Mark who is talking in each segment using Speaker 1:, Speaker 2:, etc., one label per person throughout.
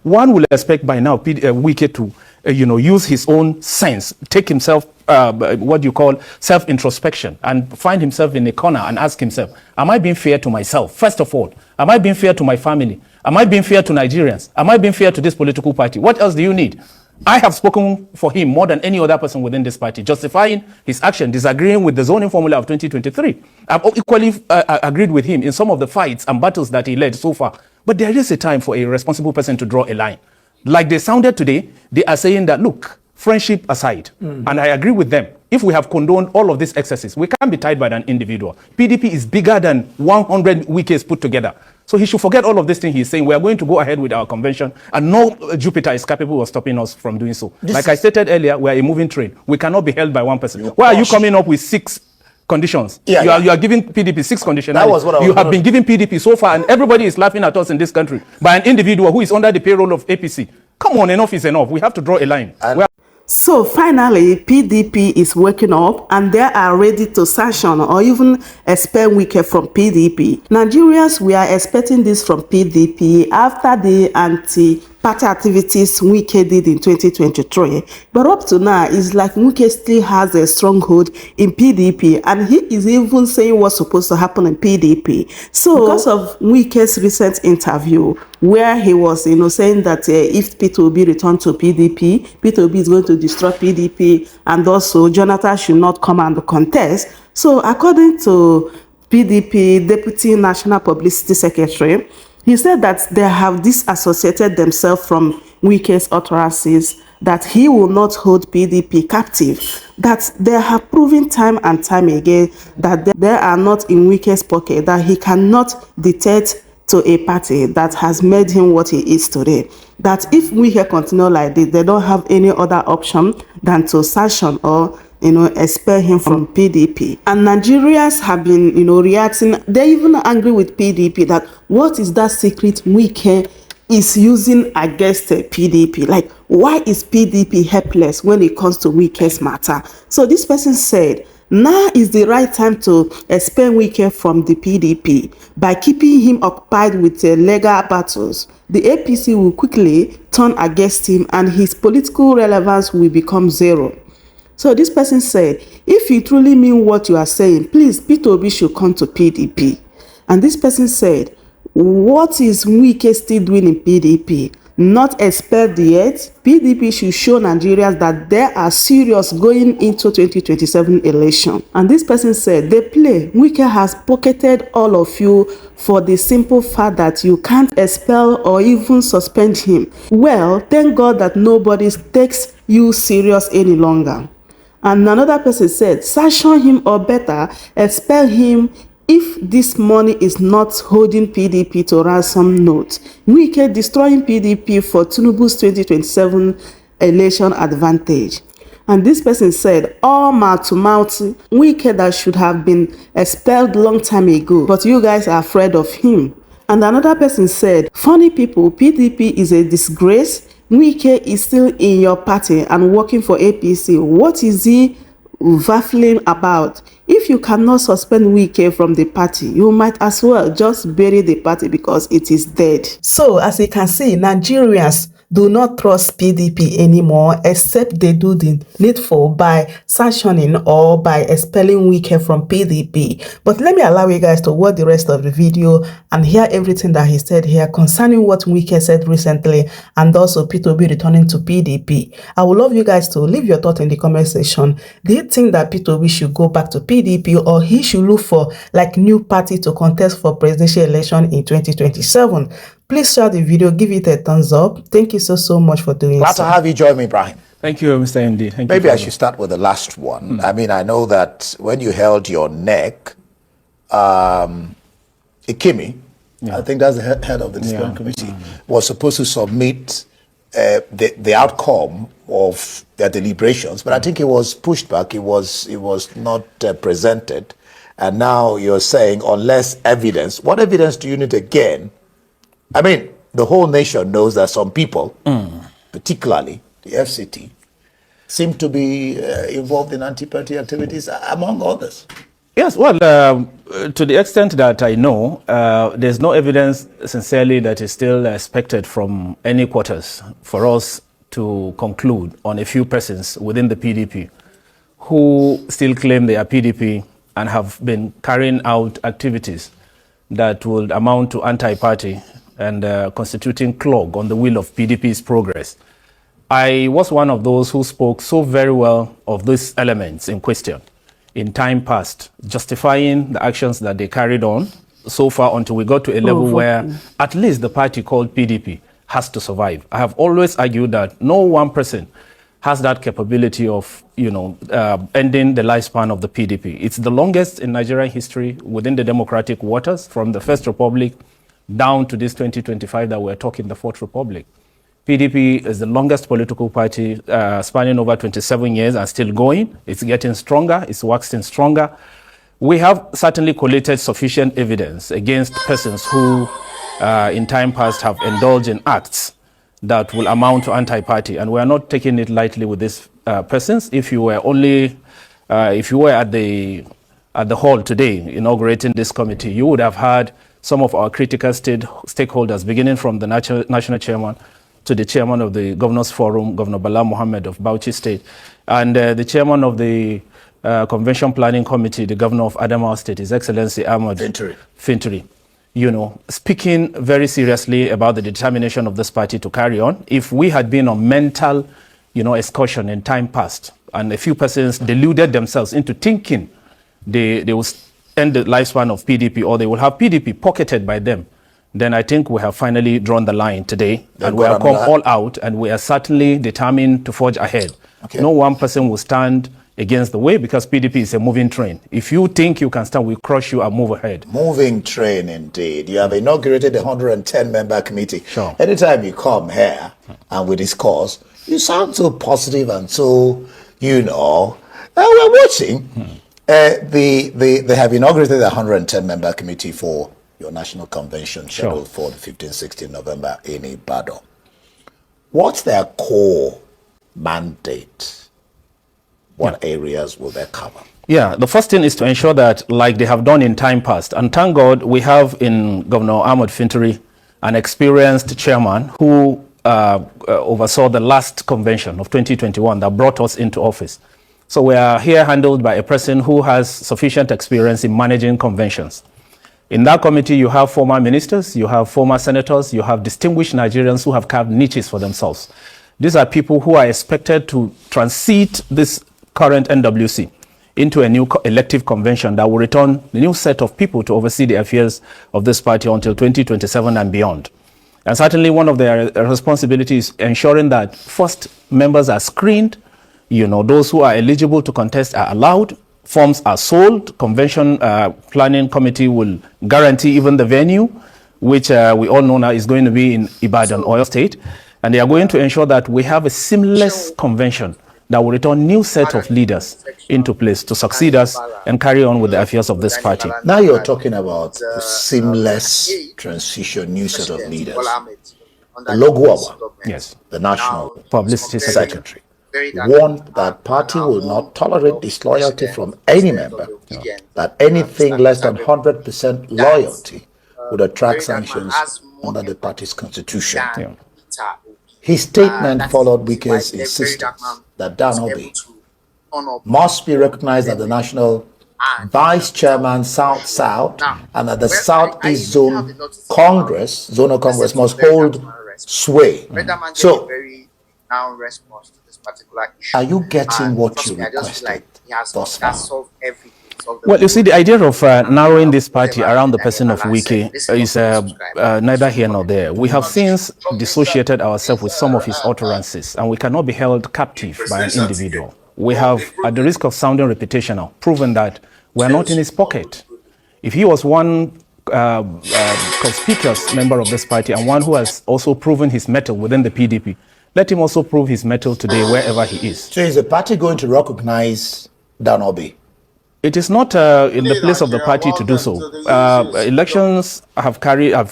Speaker 1: One will expect by now Wike to, use his own sense, take himself, what you call self-introspection, and find himself in a corner and ask himself, am I being fair to myself? First of all, am I being fair to my family? Am I being fair to Nigerians? Am I being fair to this political party? What else do you need? I have spoken for him more than any other person within this party, justifying his action, disagreeing with the zoning formula of 2023. I've equally agreed with him in some of the fights and battles that he led so far. But there is a time for a responsible person to draw a line. Like they sounded today, they are saying that, look, friendship aside, and I agree with them, if we have condoned all of these excesses, we can't be tied by an individual. PDP is bigger than 100 Wikes put together. So he should forget all of this thing he's saying. We are going to go ahead with our convention, and no Jupiter is capable of stopping us from doing so. Like I stated earlier, we are a moving train. We cannot be held by one person. Why are you coming up with 6 conditions? You are giving PDP 6 conditions. That was what I was have been giving PDP so far, and everybody is laughing at us in this country by an individual who is under the payroll of APC. Come on, enough is enough. We have to draw a line.
Speaker 2: So finally, PDP is waking up and they are ready to sanction or even expel Wike from PDP. Nigerians, we are expecting this from PDP after the anti-party activities Wike did in 2023. But up to now, it's like Wike still has a stronghold in PDP and he is even saying what's supposed to happen in PDP. So because of Wike's recent interview, where he was, saying that if Peter Obi returned to PDP, Peter Obi is going to destroy PDP, and also Jonathan should not come and contest. So according to PDP Deputy National Publicity Secretary, he said that they have disassociated themselves from Wike's utterances, that he will not hold PDP captive, that they have proven time and time again that they are not in Wike's pocket, that he cannot dictate to a party that has made him what he is today. That if Wike continue like this, they don't have any other option than to sanction or expel him from PDP. And Nigerians have been reacting. They're even angry with PDP that what is that secret Wike is using against PDP? Like, why is PDP helpless when it comes to Wike's matter? So this person said, now is the right time to expel Wike from the PDP. By keeping him occupied with legal battles, the APC will quickly turn against him and his political relevance will become zero. So this person said, if you truly mean what you are saying, please, Peter Obi should come to PDP. And this person said, what is Wike still doing in PDP? Not expelled yet. PDP should show Nigerians that they are serious going into 2027 election. And this person said, they play. Wike has pocketed all of you for the simple fact that you can't expel or even suspend him. Well, thank God that nobody takes you serious any longer. And another person said, sanction him or better, expel him if this money is not holding PDP to ransom note. Wike destroying PDP for Tinubu's 2027 election advantage. And this person said, all mouth to mouth, Wike that should have been expelled long time ago, but you guys are afraid of him. And another person said, funny people, PDP is a disgrace. Wike is still in your party and working for APC. What is he waffling about? If you cannot suspend Wike from the party, you might as well just bury the party because it is dead. So as you can see, Nigerians do not trust PDP anymore, except they do the needful by sanctioning or by expelling Wike from PDP. But let me allow you guys to watch the rest of the video and hear everything that he said here concerning what Wike said recently and also Peter Obi returning to PDP. I would love you guys to leave your thoughts in the comment section. Do you think that Peter Obi should go back to PDP or he should look for like new party to contest for presidential election in 2027? Please share the video, give it a thumbs up. Thank you so much for doing
Speaker 3: Glad to have you join me, Ibrahim.
Speaker 1: Thank you, Mr. MD. Thank
Speaker 3: Maybe
Speaker 1: you
Speaker 3: I should start with the last one.
Speaker 1: Mm.
Speaker 3: I mean, I know that when you held your neck, Ikimi, I think that's the head of the discipline committee, was supposed to submit the outcome of their deliberations, but I think it was pushed back. It was not presented. And now you're saying, unless evidence, what evidence do you need again? I mean, the whole nation knows that some people, particularly the FCT, seem to be involved in anti-party activities, among others.
Speaker 1: Yes, well, to the extent that I know, there's no evidence, sincerely, that is still expected from any quarters for us to conclude on a few persons within the PDP who still claim they are PDP and have been carrying out activities that would amount to anti-party and constituting clog on the wheel of PDP's progress. I was one of those who spoke so very well of these elements in question in time past, justifying the actions that they carried on so far until we got to a level where at least the party called PDP has to survive. I have always argued that no one person has that capability of, ending the lifespan of the PDP. It's the longest in Nigerian history within the democratic waters, from the First Republic down to this 2025 that we're talking, the Fourth Republic. PDP is the longest political party, spanning over 27 years and still going. It's getting stronger. It's waxing stronger. We have certainly collated sufficient evidence against persons who, in time past, have indulged in acts that will amount to anti-party. And we are not taking it lightly with these persons. If you were at the hall today inaugurating this committee, you would have heard some of our critical stakeholders, beginning from the national chairman to the chairman of the Governors Forum, Governor Bala Mohammed of Bauchi State, and the chairman of the Convention Planning Committee, the governor of Adamawa State, His Excellency Ahmad Fintiri, speaking very seriously about the determination of this party to carry on. If we had been on mental, excursion in time past, and a few persons deluded themselves into thinking they will end the lifespan of PDP, or they will have PDP pocketed by them, then I think we have finally drawn the line today, and we have come all out, and we are certainly determined to forge ahead. Okay. No one person will stand against the way, because PDP is a moving train. If you think you can stand, we'll crush you and move ahead. Moving train, indeed. You have inaugurated the 110-member committee. Sure. Anytime you come here and we discuss, you sound so positive and so, we're watching. They have inaugurated the 110-member committee for your national convention scheduled for the 15-16 November in Ibadan. What's their core mandate? What areas will they cover? Yeah, the first thing is to ensure that, like they have done in time past, and thank God we have in Governor Ahmad Fintiri an experienced chairman who oversaw the last convention of 2021 that brought us into office. So we are here handled by a person who has sufficient experience in managing conventions. In that committee, you have former ministers, you have former senators, you have distinguished Nigerians who have carved niches for themselves. These are people who are expected to transit this current NWC into a new elective convention that will return a new set of people to oversee the affairs of this party until 2027 and beyond. And certainly one of their responsibilities is ensuring that first members are screened, those who are eligible to contest are allowed, forms are sold, convention planning committee will guarantee even the venue, which we all know now is going to be in Ibadan, Oyo State. And they are going to ensure that we have a seamless convention that will return new set of leaders into place to succeed us and carry on with the affairs of this party. Now you're talking about a seamless transition, new set of leaders. The Loguawa, yes, the National Publicity Secretary, warned that party will not tolerate disloyalty from any member, that anything less than 100% loyalty would attract sanctions under the party's constitution. Yeah. His statement followed Wike's insistence that Dan Obi must be recognized as the national vice chairman South-South, and that the Southeast Zone Congress, Zonal Congress, must hold sway. So, are you getting what you requested thus far? Well, you see, the idea of narrowing this party around the person of Wike is neither here nor there. We have since dissociated ourselves with some of his utterances, and we cannot be held captive by an individual. We have, at the risk of sounding reputational, proven that we are not in his pocket. If he was one conspicuous member of this party and one who has also proven his mettle within the PDP, let him also prove his mettle today wherever he is. So is the party going to recognize Dan Obi? It is not in the place of the party to do so. Elections have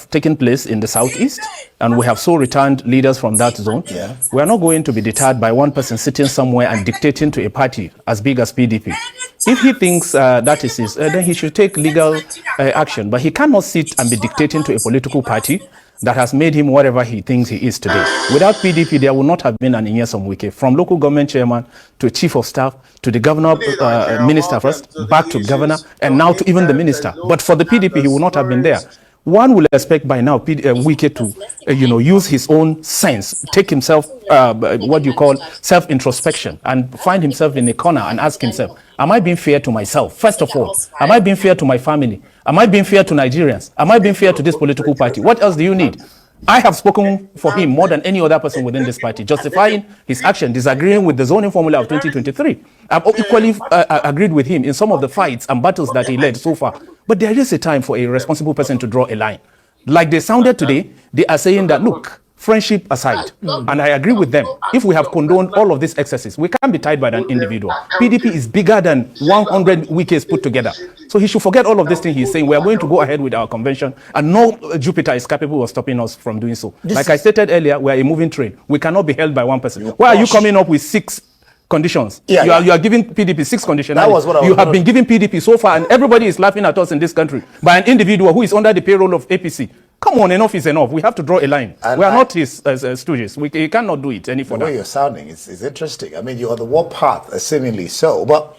Speaker 1: taken place in the Southeast, and we have so returned leaders from that zone. Yeah. We are not going to be deterred by one person sitting somewhere and dictating to a party as big as PDP. If he thinks that is his, then he should take legal action. But he cannot sit and be dictating to a political party that has made him whatever he thinks he is today. Without PDP, there would not have been an Inyesom Wike, from local government chairman to chief of staff to the governor, minister first, back to governor, and now to even the minister. But for the PDP, he would not have been there. One will expect by now Wike to, use his own sense, take himself, self-introspection, and find himself in a corner and ask himself, am I being fair to myself? First of all, am I being fair to my family? Am I being fair to Nigerians? Am I being fair to this political party? What else do you need? I have spoken for him more than any other person within this party, justifying his action, disagreeing with the zoning formula of 2023. I've equally agreed with him in some of the fights and battles that he led so far. But there is a time for a responsible person to draw a line. Like they sounded today, they are saying that, look, friendship aside, and I agree with them, if we have condoned all of these excesses, we can't be tied by an individual. PDP is bigger than 100 Wikes put together. So he should forget all of this thing he's saying. We are going to go ahead with our convention, and no Jupiter is capable of stopping us from doing so. Like I stated earlier, we are a moving train. We cannot be held by one person. Why are you coming up with 6 conditions? You are giving PDP 6 conditions. That was what you have been giving PDP so far, and everybody is laughing at us in this country by an individual who is under the payroll of APC. Come on, enough is enough. We have to draw a line. And we are not his stooges. We cannot do it any further.
Speaker 3: The way you're sounding is interesting. I mean, you're on the warpath, seemingly so. But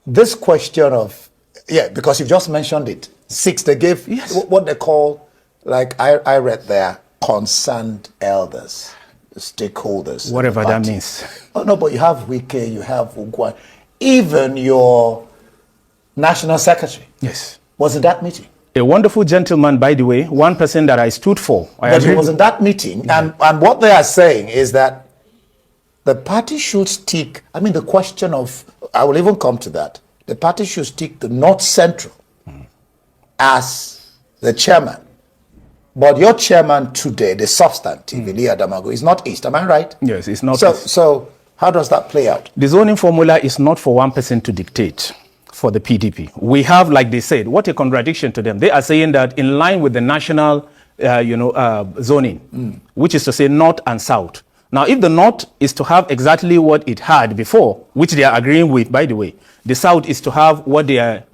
Speaker 3: this question of, because you've just mentioned it, 6, they gave what they call, like I read there, concerned elders, stakeholders.
Speaker 1: Whatever that means.
Speaker 3: Oh, no, but you have Wike, you have Ugwa, even your national secretary.
Speaker 1: Yes.
Speaker 3: Was in that meeting.
Speaker 1: A wonderful gentleman, by the way, one person that I stood for.
Speaker 3: But he was in that meeting, and what they are saying is that the party should stick, the question of, I will even come to that, the party should stick to North Central as the chairman. But your chairman today, the substantive, Elia Damago, is not East, am I right?
Speaker 1: Yes, it's not
Speaker 3: East. So how does that play out?
Speaker 1: The zoning formula is not for one person to dictate. For the PDP, we have, like they said, what a contradiction to them. They are saying that in line with the national, zoning, which is to say north and south. Now, if the north is to have exactly what it had before, which they are agreeing with, by the way, the south is to have what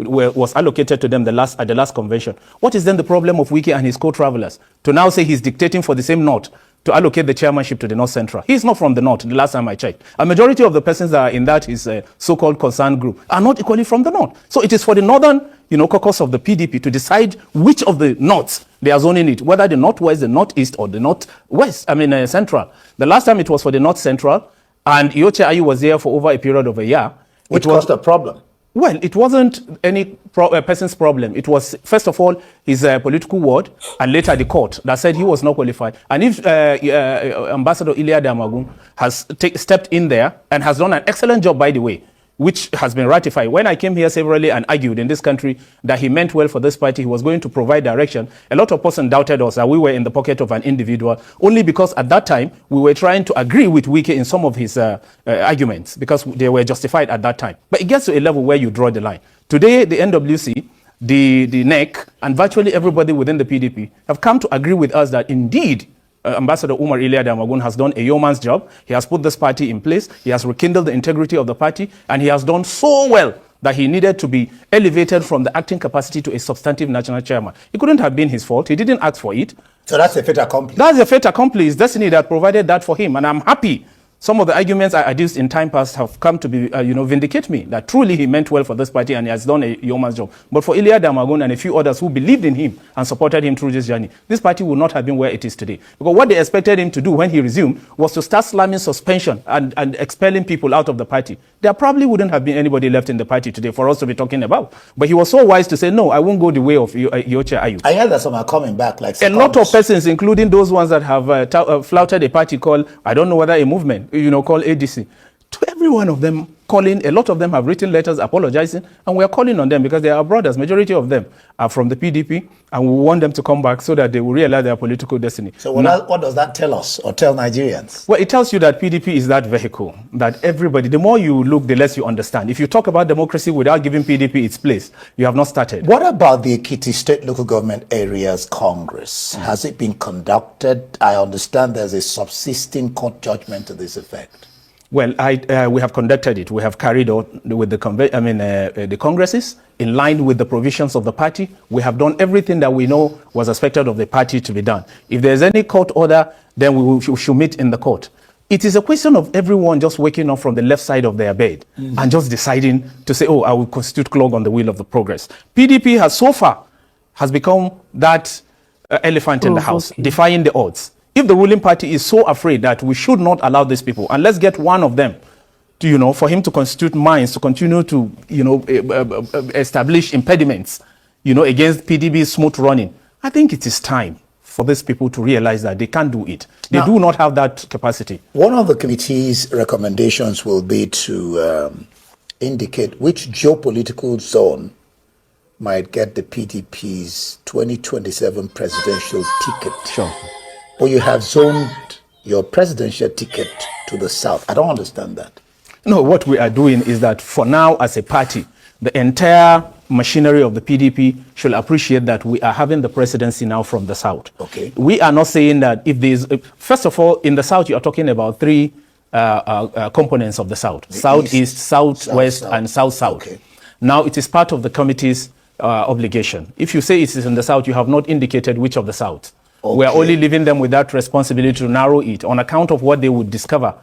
Speaker 1: was allocated to them at the last convention. What is then the problem of Wike and his co-travelers to now say he's dictating for the same north to allocate the chairmanship to the North Central? He's not from the North, the last time I checked. A majority of the persons that are in that his so-called concerned group are not equally from the North. So it is for the northern, caucus of the PDP to decide which of the Norths they are zoning it, whether the Northwest, the Northeast, or the Northwest, Central. The last time it was for the North Central, and Yoche Ayu was there for over a period of a year.
Speaker 3: Which was the problem?
Speaker 1: Well, it wasn't any person's problem. It was, first of all, his political ward, and later the court that said he was not qualified. And if Ambassador Ilia Damagun has stepped in there and has done an excellent job, by the way, which has been ratified. When I came here severally and argued in this country that he meant well for this party, he was going to provide direction, a lot of persons doubted us that we were in the pocket of an individual, only because at that time we were trying to agree with Wike in some of his arguments, because they were justified at that time. But it gets to a level where you draw the line. Today, the NWC, the NEC, and virtually everybody within the PDP have come to agree with us that indeed Ambassador Umar Ilia Damagun has done a yeoman's job. He has put this party in place. He has rekindled the integrity of the party, and he has done so well that he needed to be elevated from the acting capacity to a substantive national chairman. It couldn't have been his fault. He didn't ask for it.
Speaker 3: So that's a fait accompli.
Speaker 1: That's a fait accompli. It's destiny that provided that for him, and I'm happy. Some of the arguments I adduced in time past have come to be, vindicate me that truly he meant well for this party and he has done a yeoman's job. But for Ilia Damagun and a few others who believed in him and supported him through this journey, this party would not have been where it is today. Because what they expected him to do when he resumed was to start slamming suspension and expelling people out of the party. There probably wouldn't have been anybody left in the party today for us to be talking about. But he was so wise to say, no, I won't go the way of Yoche Ayu.
Speaker 3: I heard that some are coming back. Like
Speaker 1: a lot of persons, including those ones that have flouted a party called, I don't know whether a movement, called ADC. To every one of them calling, a lot of them have written letters apologizing, and we are calling on them because they are our brothers. Majority of them are from the PDP, and we want them to come back so that they will realize their political destiny.
Speaker 3: So what does that tell us or tell Nigerians?
Speaker 1: Well, it tells you that PDP is that vehicle, that everybody, the more you look, the less you understand. If you talk about democracy without giving PDP its place, you have not started.
Speaker 3: What about the Ekiti State Local Government Areas Congress? Has it been conducted? I understand there's a subsisting court judgment to this effect.
Speaker 1: Well, we have conducted it. We have carried on with the congresses in line with the provisions of the party. We have done everything that we know was expected of the party to be done. If there's any court order, then we should meet in the court. It is a question of everyone just waking up from the left side of their bed and just deciding to say, oh, I will constitute clog on the wheel of the progress. PDP has so far become that elephant in the house, defying the odds. If the ruling party is so afraid that we should not allow these people, and let's get one of them to, for him to constitute minds, to continue to, establish impediments, against PDP's smooth running, I think it is time for these people to realize that they can't do it. They do not have that capacity.
Speaker 3: One of the committee's recommendations will be to indicate which geopolitical zone might get the PDP's 2027 presidential ticket.
Speaker 1: Sure.
Speaker 3: Or you have zoned your presidential ticket to the south. I don't understand that.
Speaker 1: No, what we are doing is that for now, as a party, the entire machinery of the PDP should appreciate that we are having the presidency now from the south.
Speaker 3: Okay.
Speaker 1: We are not saying that if there's, first of all, in the south, you are talking about three components of the south: southeast, southwest, and south-south.
Speaker 3: Okay.
Speaker 1: Now, it is part of the committee's obligation. If you say it is in the south, you have not indicated which of the south. Okay. We are only leaving them with that responsibility to narrow it on account of what they would discover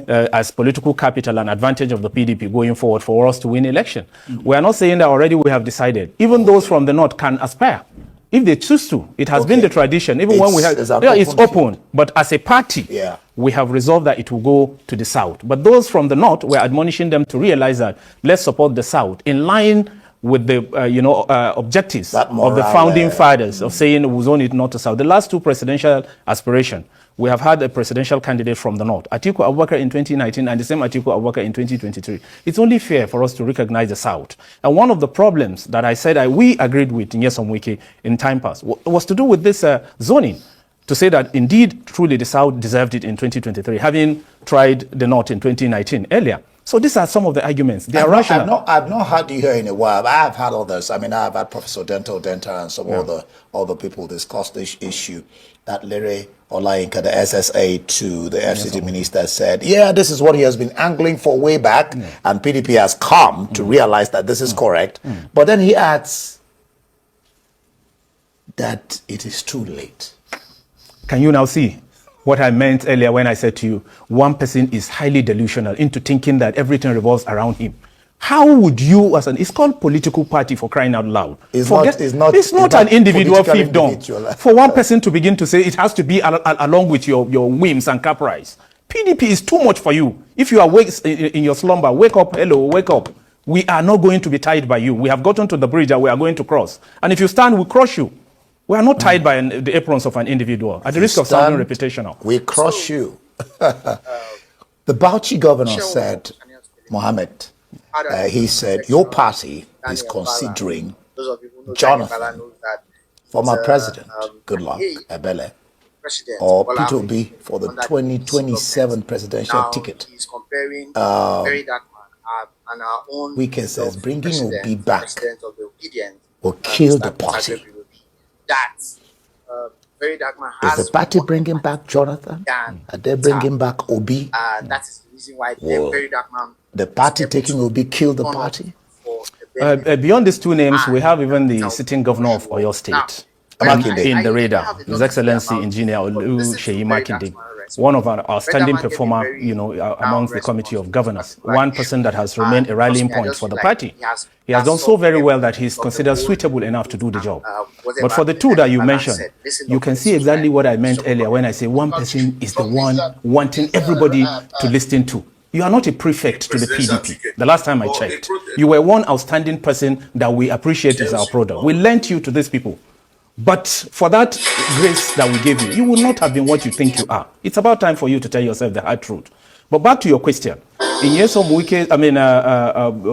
Speaker 1: as political capital and advantage of the PDP going forward for us to win election. We are not saying that already we have decided. Even those from the north can aspire if they choose to. It has been the tradition. Even when we have, it's open. But as a party, we have resolved that it will go to the south. But those from the north, we're admonishing them to realize that let's support the south in line with the objectives of the founding fathers of saying we zone it north to south. The last two presidential aspirations, we have had a presidential candidate from the north, Atiku Abubakar in 2019 and the same Atiku Abubakar in 2023. It's only fair for us to recognize the south. And one of the problems that I said we agreed with Nyesom Wike in time past was to do with this zoning, to say that indeed, truly the south deserved it in 2023, having tried the north in 2019 earlier. So these are some of the arguments. They are rational.
Speaker 3: I've not heard you here in a while. I have had others. I mean, I've had Professor Denta and some other people discuss this issue. That Lere Olayinka, the SSA to the FCT minister, said, this is what he has been angling for way back, and PDP has come to realize that this is correct. But then he adds that it is too late.
Speaker 1: Can you now see what I meant earlier when I said to you, one person is highly delusional into thinking that everything revolves around him? How would you, it's called political party, for crying out loud. It's not an individual fiefdom. For one person to begin to say it has to be along with your whims and caprice. PDP is too much for you. If you are in your slumber, wake up, hello, wake up. We are not going to be tied by you. We have gotten to the bridge that we are going to cross. And if you stand, we crush you. We are not tied by the aprons of an individual. At the risk of sounding reputational.
Speaker 3: We crush you. The Bauchi governor said, Mohammed, he said, your party is considering Jonathan, former president, Goodluck Ebele, or Peter Obi for the 2027 presidential ticket. Wike says bringing Obi back will kill the party. Very dark man has. Is the party bringing back Jonathan? Are they bringing back Obi?
Speaker 4: That is the reason why the very dark man.
Speaker 3: The party taking Obi killed the party?
Speaker 1: Beyond these two names, we have even the sitting governor of Oyo State in the radar, His Excellency Engineer Oluseyi Makinde, one of our outstanding performer, amongst the Committee of Governors, one person that has remained a rallying point for the party. He has done so very well that he's considered suitable enough to do the job. But for the two that you mentioned, you can see exactly what I meant earlier when I say one person is the one wanting everybody to listen to. You are not a prefect to the PDP. The last time I checked, you were one outstanding person that we appreciate is our product. We lent you to these people. But for that grace that we gave you, you would not have been what you think you are. It's about time for you to tell yourself the hard truth. But back to your question. In Nyesom Wike,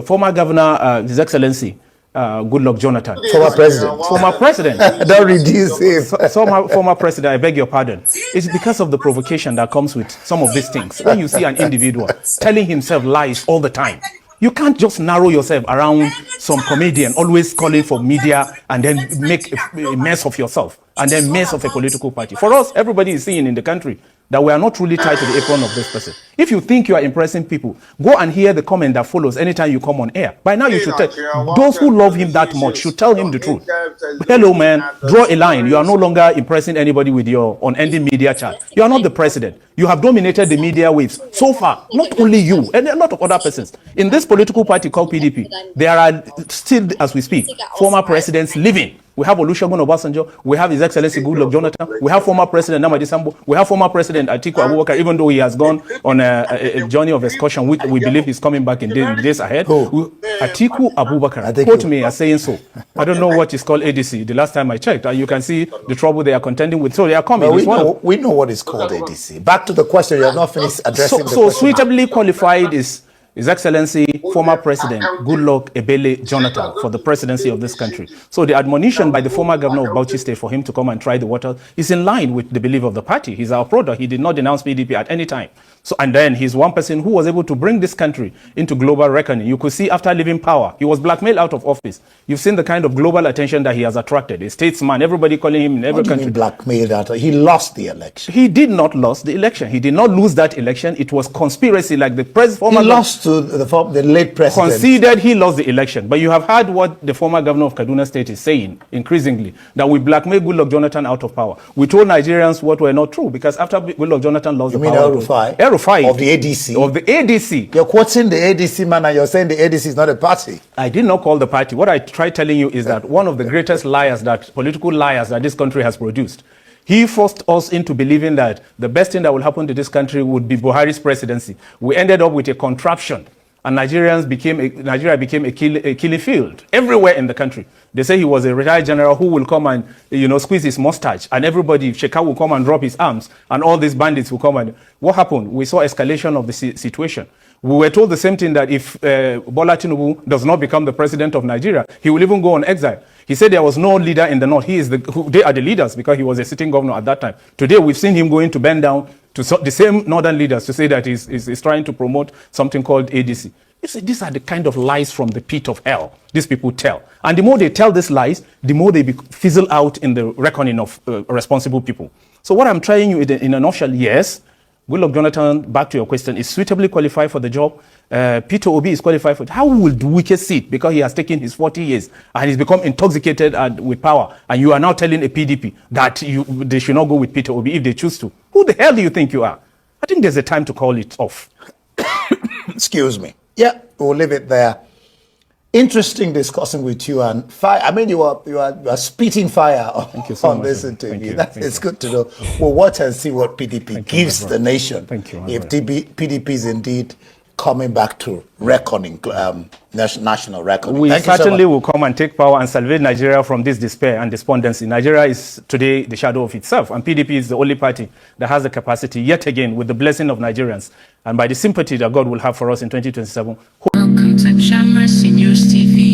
Speaker 1: former governor, His Excellency, Goodluck Jonathan. Former president.
Speaker 3: Don't reduce him.
Speaker 1: Former president, I beg your pardon. It's because of the provocation that comes with some of these things. When you see an individual telling himself lies all the time, you can't just narrow yourself around some comedian always calling for media and then make a mess of yourself and then mess of a political party. For us, everybody is seeing in the country that we are not truly tied to the apron of this person. If you think you are impressing people, go and hear the comment that follows anytime you come on air. By now you should tell, those who love him that much should tell him the truth. Hello man, draw a line. You are no longer impressing anybody with your unending media chat. You are not the president. You have dominated the media waves so far. Not only you, and a lot of other persons. In this political party called PDP, there are still, as we speak, former presidents living. We have Olusegun Obasanjo, we have His Excellency Goodluck Jonathan, we have former President Namadi Sambo, we have former President Atiku Abubakar, even though he has gone on a journey of excursion, we believe he's coming back in days ahead. Atiku Abubakar, quote me as saying so. I don't know what is called ADC, the last time I checked, and you can see the trouble they are contending with. So they are coming.
Speaker 3: We know what is called ADC. Back to the question, you have not finished addressing the question.
Speaker 1: So suitably qualified is His Excellency, former President Goodluck Ebele Jonathan for the presidency of this country. So the admonition by the former governor of Bauchi State for him to come and try the water is in line with the belief of the party. He's our product. He did not denounce PDP at any time. So, and then he's one person who was able to bring this country into global reckoning. You could see after leaving power, he was blackmailed out of office. You've seen the kind of global attention that he has attracted. A statesman, everybody calling him in every country.
Speaker 3: What do you mean blackmailed out? He lost the election.
Speaker 1: He did not lose the election. He did not lose that election. It was conspiracy, like the former.
Speaker 3: He lost to the late president.
Speaker 1: Conceded he lost the election. But you have heard what the former governor of Kaduna State is saying increasingly, that we blackmailed Goodluck Jonathan out of power. We told Nigerians what were not true, because after Goodluck Jonathan lost the power.
Speaker 3: You mean El-Rufai? Of the ADC?
Speaker 1: Of the ADC.
Speaker 3: You're quoting the ADC man and you're saying the ADC is not a party.
Speaker 1: I did not call the party. What I tried telling you is that one of the greatest political liars that this country has produced, he forced us into believing that the best thing that will happen to this country would be Buhari's presidency. We ended up with a contraption, and Nigeria became a killing field everywhere in the country. They say he was a retired general who will come and squeeze his mustache, and everybody, Sheka will come and drop his arms, and all these bandits will come. And what happened? We saw escalation of the situation. We were told the same thing, that if Bola Tinubu does not become the president of Nigeria, he will even go on exile. He said there was no leader in the north. They are the leaders, because he was a sitting governor at that time. Today, we've seen him going to bend down to the same northern leaders to say that he's trying to promote something called ADC. You see, these are the kind of lies from the pit of hell these people tell. And the more they tell these lies, the more they fizzle out in the reckoning of responsible people. So what I'm trying you in a nutshell, yes, Goodluck Jonathan, back to your question, is suitably qualified for the job. Peter Obi is qualified for it. How will Wike sit? Because he has taken his 40 years and he's become intoxicated with power. And you are now telling a PDP that they should not go with Peter Obi if they choose to. Who the hell do you think you are? I think there's a time to call it off.
Speaker 3: Excuse me. Yeah, we'll leave it there. Interesting discussing with you, and fire. I mean, you are spitting fire on this interview. It's good to know. We'll watch and see what PDP gives the nation.
Speaker 1: Thank you.
Speaker 3: If PDP is indeed coming back to reckoning, national reckoning.
Speaker 1: We certainly will come and take power and salvage Nigeria from this despair and despondency. Nigeria is today the shadow of itself, and PDP is the only party that has the capacity, yet again, with the blessing of Nigerians, and by the sympathy that God will have for us in 2027.
Speaker 5: Welcome to Shamras News TV.